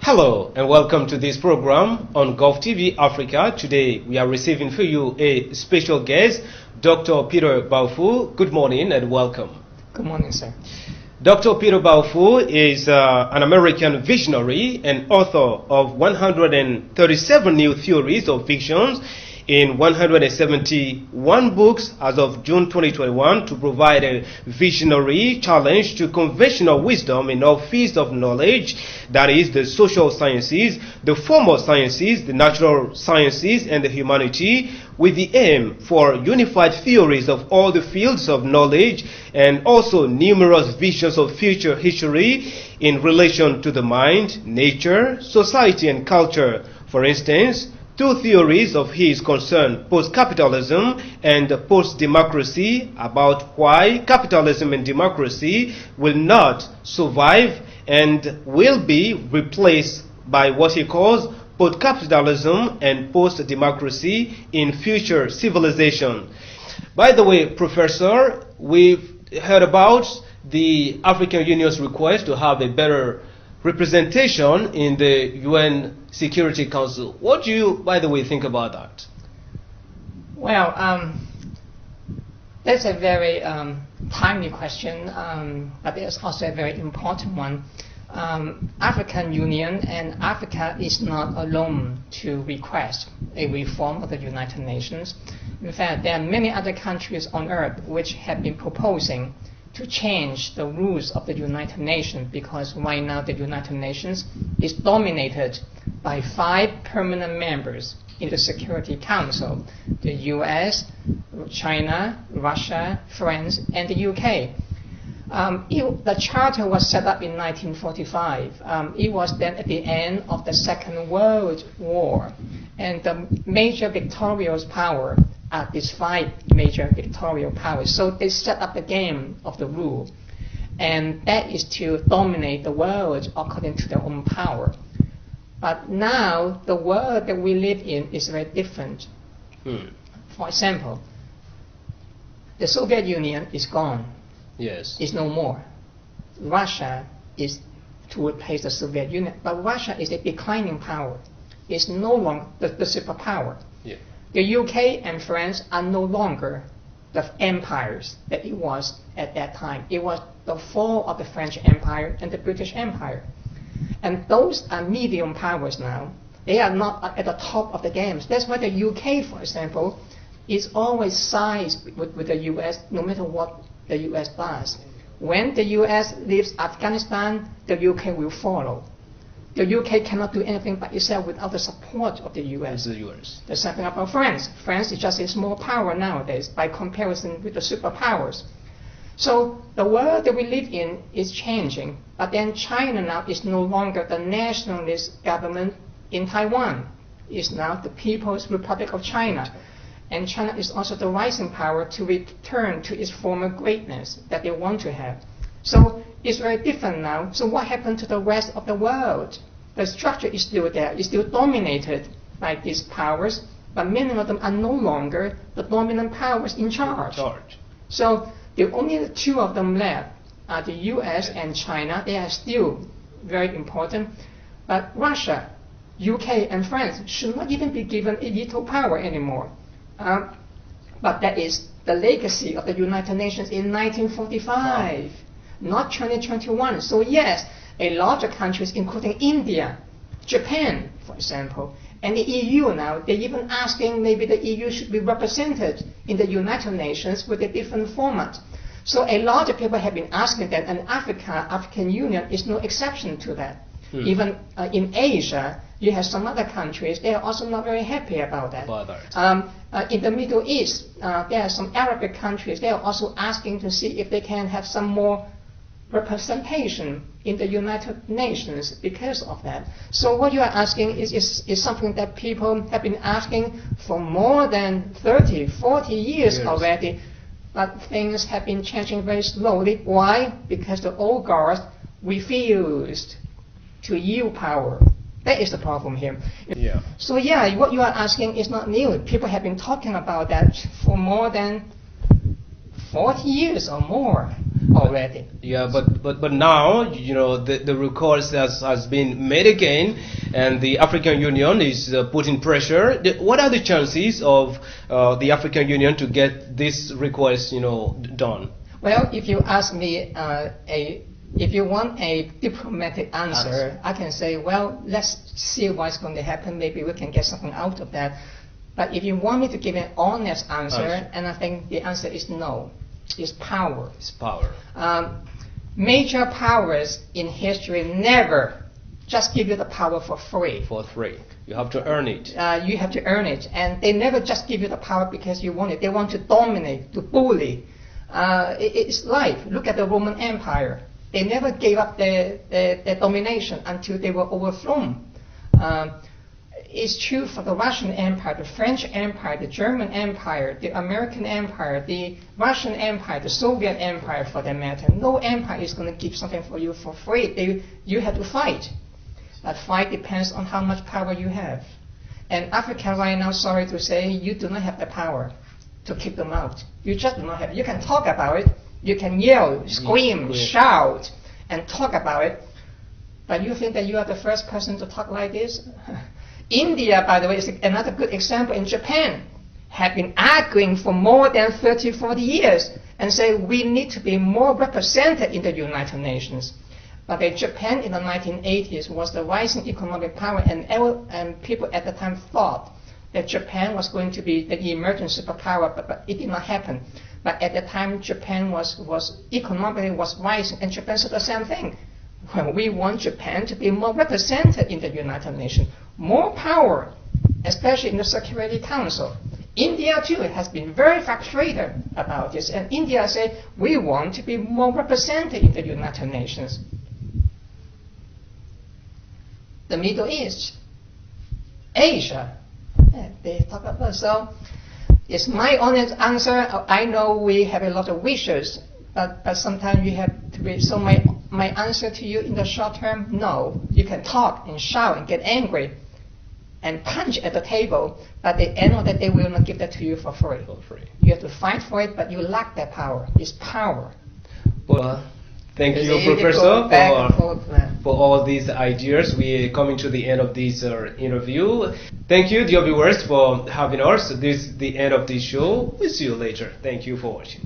Hello and welcome to this program on Golfe TV Africa. Today we are receiving for you a special guest, Dr. Peter Baofu. Good morning and welcome. Good morning, sir. Dr. Peter Baofu is an American visionary and author of 137 new theories of fictions in 171 books as of June 2021 to provide a visionary challenge to conventional wisdom in all fields of knowledge, that is, the social sciences, the formal sciences, the natural sciences, and the humanity, with the aim for unified theories of all the fields of knowledge and also numerous visions of future history in relation to the mind, nature, society, and culture. For instance, two theories of his concern post-capitalism and post-democracy, about why capitalism and democracy will not survive and will be replaced by what he calls post-capitalism and post-democracy in future civilization. By the way, Professor, we've heard about the African Union's request to have a better representation in the UN Security Council. What do you, by the way, think about that? Well, that's a very timely question, but it's also a very important one. African Union and Africa is not alone to request a reform of the United Nations. In fact, there are many other countries on earth which have been proposing to change the rules of the United Nations, because right now the United Nations is dominated by 5 permanent members in the Security Council: the US, China, Russia, France, and the UK. The charter was set up in 1945. It was then at the end of the Second World War, and the major victorious power are these 5 major victorious powers. So they set up the game of the rule, and that is to dominate the world according to their own power. But now the world that we live in is very different. For example, the Soviet Union is gone. Yes. It's no more. Russia is to replace the Soviet Union, but Russia is a declining power. It's no longer the superpower. Yeah. The UK and France are no longer the empires that it was at that time. It was the fall of the French Empire and the British Empire. And those are medium powers now. They are not at the top of the games. That's why the UK, for example, is always sides with the US, no matter what the US does. When the US leaves Afghanistan, the UK will follow. The UK cannot do anything by itself without the support of the US. The same thing about France. France is just a small power nowadays by comparison with the superpowers. So the world that we live in is changing, but then China now is no longer the nationalist government in Taiwan. It's now the People's Republic of China. And China is also the rising power to return to its former greatness that they want to have. So it's very different now. So what happened to the rest of the world? The structure is still there. It's still dominated by these powers, but many of them are no longer the dominant powers in charge. So the only 2 of them left are the US and China. They are still very important. But Russia, UK, and France should not even be given a veto power anymore. But that is the legacy of the United Nations in 1945. Not 2021. So yes, a lot of countries, including India, Japan, for example, and the EU now, they're even asking maybe the EU should be represented in the United Nations with a different format. So a lot of people have been asking that, and African Union is no exception to that. Even in Asia, you have some other countries, they are also not very happy about that. In the Middle East, there are some Arabic countries, they are also asking to see if they can have some more representation in the United Nations because of that. So what you are asking is something that people have been asking for more than 30, 40 years already, but things have been changing very slowly. Why? Because the old guards refused to yield power. That is the problem here. So yeah, what you are asking is not new. People have been talking about that for more than 40 years or more. already. Yeah, but now, you know, the recourse has been made again, and the African Union is putting pressure. What are the chances of the African Union to get this request, you know, done? Well, if you ask me, if you want a diplomatic answer, I can say, well, let's see what's going to happen. Maybe we can get something out of that. But if you want me to give an honest answer, and I think the answer is no, it's power. It's power. Major powers in history never just give you the power for free. For free. You have to earn it. You have to earn it. And they never just give you the power because you want it. They want to dominate, to bully. It's life. Look at the Roman Empire. They never gave up their domination until they were overthrown. It's true for the Russian Empire, the French Empire, the German Empire, the American Empire, the Russian Empire, the Soviet Empire for that matter. No empire is going to give something for you for free. You have to fight. That fight depends on how much power you have. And Africa right now, sorry to say, you do not have the power to kick them out. You just do not have it. You can talk about it. You can yell, scream, shout, and talk about it. But you think that you are the first person to talk like this? India, by the way, is another good example. In Japan, have been arguing for more than 30, 40 years and say we need to be more represented in the United Nations. But Japan in the 1980s was the rising economic power, and people at the time thought that Japan was going to be the emerging superpower, but it did not happen. But at the time, Japan was economically rising, and Japan said the same thing. Well, we want Japan to be more represented in the United Nations, more power, especially in the Security Council. India too has been very frustrated about this, and India said we want to be more represented in the United Nations. The Middle East, Asia, they talk about. So it's my honest answer. I know we have a lot of wishes, but sometimes you have to be. So my answer to you in the short term, no. You can talk and shout and get angry and punch at the table, but at the end of the day, we will not give that to you for free. You have to fight for it, but you lack that power. It's power. Well, thank you, Professor, for all these ideas. We are coming to the end of this interview. Thank you, dear viewers, for having us. This is the end of this show. We'll see you later. Thank you for watching.